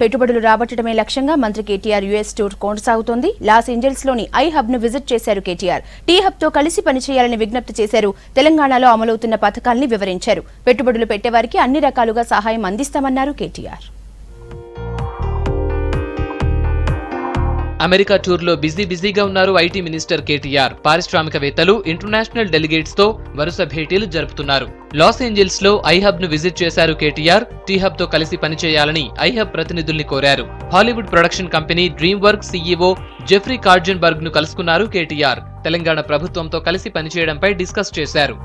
పెట్టుబడులు రాబట్టడమే లక్ష్యంగా మంత్రి కేటీఆర్ యుఎస్ టూర్ కొనసాగుతోంది. లాస్ ఏంజల్స్ లోని ఐ హబ్ ను విజిట్ చేశారు కేటీఆర్. టీ హబ్ తో కలిసి పనిచేయాలని విజ్ఞప్తి చేశారు. తెలంగాణలో అమలవుతున్న పథకాల్ని వివరించారు. పెట్టుబడులు పెట్టేవారికి అన్ని రకాలుగా సహాయం అందిస్తామన్నారు కేటీఆర్. అమెరికా టూర్లో బిజీగా ఉన్నారు ఐటీ మినిస్టర్ కేటీఆర్. పారిశ్రామికవేత్తలు, ఇంటర్నేషనల్ డెలిగేట్స్ తో వరుస భేటీలు జరుపుతున్నారు. లాస్ ఏంజల్స్ లో ఐ హబ్ ను విజిట్ చేశారు కేటీఆర్. టీ హబ్ తో కలిసి పనిచేయాలని ఐ హబ్ ప్రతినిధుల్ని కోరారు. Hollywood production company DreamWorks CEO Jeffrey Katzenberg ను కలుసుకున్నారు కేటీఆర్. తెలంగాణ ప్రభుత్వంతో కలిసి పనిచేయడంపై డిస్కస్ చేశారు.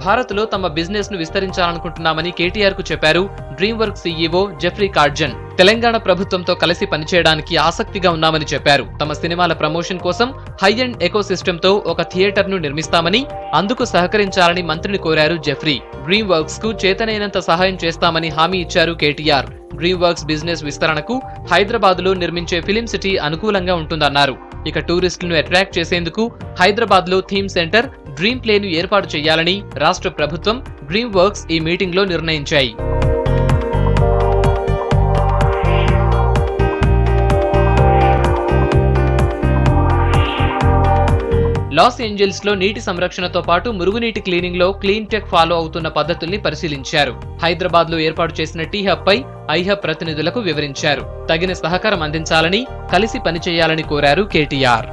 భారత్లో తమ బిజినెస్ ను విస్తరించాలనుకుంటున్నామని కేటీఆర్ కు చెప్పారు డ్రీమ్ వర్క్ సీఈఓ జెఫ్రీ కార్జన్. తెలంగాణ ప్రభుత్వంతో కలిసి పనిచేయడానికి ఆసక్తిగా ఉన్నామని చెప్పారు. తమ సినిమాల ప్రమోషన్ కోసం హై అండ్ ఎకో సిస్టమ్ తో ఒక థియేటర్ ను నిర్మిస్తామని, అందుకు సహకరించాలని మంత్రిని కోరారు జెఫ్రీ. డ్రీమ్ వర్క్స్ కు చేతనైనంత సహాయం చేస్తామని హామీ ఇచ్చారు కేటీఆర్. డ్రీమ్ వర్క్స్ బిజినెస్ విస్తరణకు హైదరాబాద్ లో నిర్మించే ఫిలిం సిటీ అనుకూలంగా ఉంటుందన్నారు. ఇక టూరిస్టులను అట్రాక్ట్ చేసేందుకు హైదరాబాద్ లో థీమ్ సెంటర్, డ్రీమ్ ప్లే ను ఏర్పాటు చేయాలని రాష్ట్ర ప్రభుత్వం, డ్రీమ్ వర్క్స్ ఈ మీటింగ్ లో నిర్ణయించాయి. లాస్ ఏంజల్స్ లో నీటి సంరక్షణతో పాటు మురుగునీటి క్లీనింగ్ లో క్లీన్ టెక్ ఫాలో అవుతున్న పద్ధతుల్ని పరిశీలించారు. హైదరాబాద్ లో ఏర్పాటు చేసిన టీ హబ్ పై ఐ హబ్ ప్రతినిధులకు వివరించారు. తగిన సహకారం అందించాలని, కలిసి పనిచేయాలని కోరారు కేటీఆర్.